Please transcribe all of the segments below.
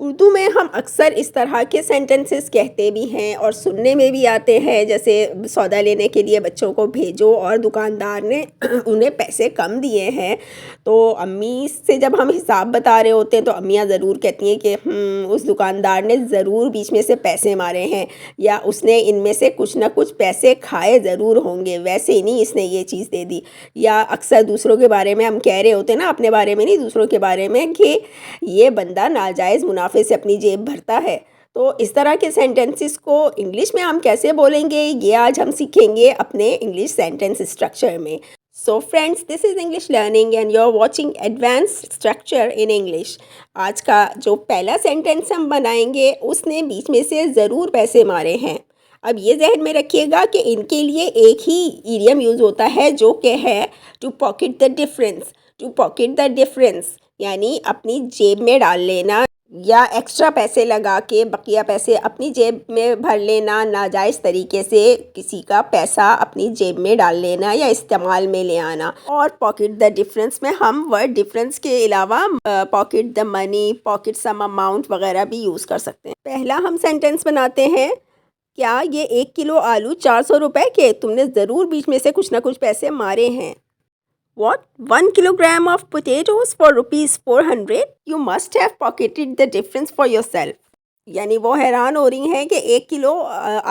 उर्दू में हम अक्सर इस तरह के सेंटेंसेस कहते भी हैं और सुनने में भी आते हैं, जैसे सौदा लेने के लिए बच्चों को भेजो और दुकानदार ने उन्हें पैसे कम दिए हैं। तो अम्मी से जब हम हिसाब बता रहे होते हैं तो अम्मियाँ ज़रूर कहती हैं कि उस दुकानदार ने ज़रूर बीच में से पैसे मारे हैं, या उसने इनमें से कुछ ना कुछ पैसे खाए ज़रूर होंगे, वैसे ही नहीं इसने ये चीज़ दे दी। या अक्सर दूसरों के बारे में हम कह रहे होते हैं ना, अपने बारे में नहीं, दूसरों के बारे में, कि ये बंदा नाजायज़ मुनाफे से अपनी जेब भरता है। तो इस तरह के सेंटेंसेस को इंग्लिश में हम कैसे बोलेंगे, ये आज हम सीखेंगे अपने इंग्लिश सेंटेंस स्ट्रक्चर में। So friends, this is English learning and you are watching advanced structure in English. आज का जो पहला सेंटेंस हम बनाएंगे उसने बीच में से ज़रूर पैसे मारे हैं। अब ये जहन में रखिएगा कि इनके लिए एक ही इडियम यूज़ होता है, जो कि है to pocket the difference. To pocket the difference यानी अपनी जेब में डाल लेना, या एक्स्ट्रा पैसे लगा के बकिया पैसे अपनी जेब में भर लेना, नाजायज़ तरीके से किसी का पैसा अपनी जेब में डाल लेना या इस्तेमाल में ले आना। और पॉकेट द डिफरेंस में हम वर्ड डिफरेंस के अलावा pocket the money, pocket some amount वगैरह भी यूज़ कर सकते हैं। पहला हम सेंटेंस बनाते हैं, क्या ये 1 किलो आलू 400 रुपये के? तुमने ज़रूर बीच में से कुछ ना कुछ पैसे मारे हैं। What? 1 kilogram of potatoes for rupees 400? You must have pocketed the difference for yourself. यानी वो हैरान हो रही हैं कि 1 किलो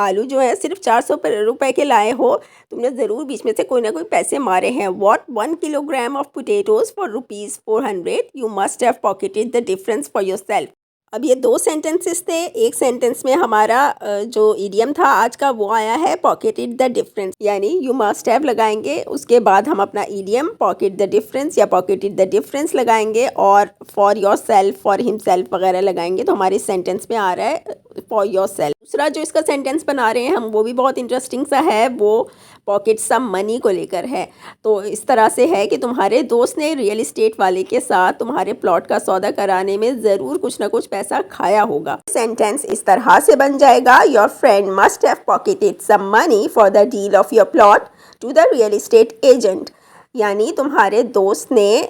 आलू जो है सिर्फ 400 रुपये के लाए हो, तुमने ज़रूर बीच में से कोई ना कोई पैसे मारे हैं। What? 1 kilogram of potatoes for rupees 400? You must have pocketed the difference for yourself. अब ये दो सेंटेंसेस थे। एक सेंटेंस में हमारा जो इडियम था आज का वो आया है पॉकेटेड द डिफरेंस, यानी यू मस्ट हैव लगाएंगे, उसके बाद हम अपना इडियम पॉकेट द डिफरेंस या पॉकेटेड द डिफरेंस लगाएंगे और for your self, for himself वगैरह लगाएंगे। तो हमारे सेंटेंस में आ रहा है फॉर योर सेल्फ। दूसरा जो इसका सेंटेंस बना रहे हैं हम, वो भी बहुत इंटरेस्टिंग सा है, वो पॉकेट सम मनी को लेकर है। तो इस तरह से है कि तुम्हारे दोस्त ने रियल इस्टेट वाले के साथ तुम्हारे प्लॉट का सौदा कराने में ज़रूर कुछ ना कुछ पैसा खाया होगा। सेंटेंस इस तरह से बन जाएगा, your friend must have pocketed some money for the deal of your plot to the real estate agent. यानी तुम्हारे दोस्त ने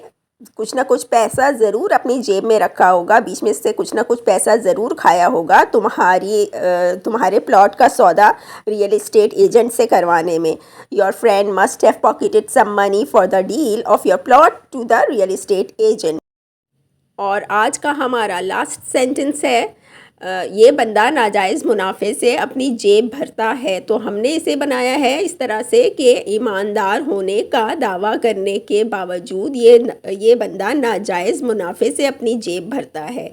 कुछ ना कुछ पैसा ज़रूर अपनी जेब में रखा होगा, बीच में से कुछ ना कुछ पैसा ज़रूर खाया होगा तुम्हारे प्लॉट का सौदा रियल इस्टेट एजेंट से करवाने में। Your friend must have pocketed some money for the deal of your plot to the real estate agent. और आज का हमारा लास्ट सेंटेंस है, ये बंदा नाजायज़ मुनाफे से अपनी जेब भरता है। तो हमने इसे बनाया है इस तरह से कि ईमानदार होने का दावा करने के बावजूद ये बंदा नाजायज़ मुनाफे से अपनी जेब भरता है।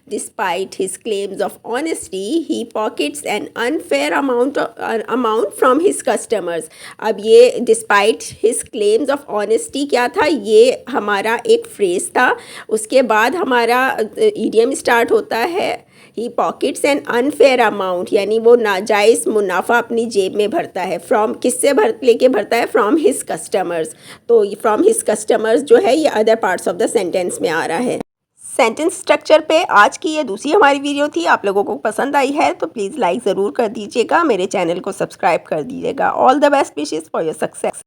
Despite his claims of honesty he pockets an unfair amount from his customers. अब ये despite his claims of honesty क्या था, ये हमारा एक फ्रेज़ था। उसके बाद हमारा इडियम स्टार्ट होता है ही पॉकेट्स एन अनफेयर अमाउंट, यानी वो नाजायज़ मुनाफा अपनी जेब में भरता है। फ्रॉम किससे लेके भरता है? From his customers. तो फ्रॉम हिज कस्टमर्स जो है ये other parts of the sentence में आ रहा है। सेंटेंस स्ट्रक्चर पे आज की ये दूसरी हमारी वीडियो थी। आप लोगों को पसंद आई है तो प्लीज़ लाइक ज़रूर कर दीजिएगा, मेरे चैनल को सब्सक्राइब कर दीजिएगा। All the best wishes for your success.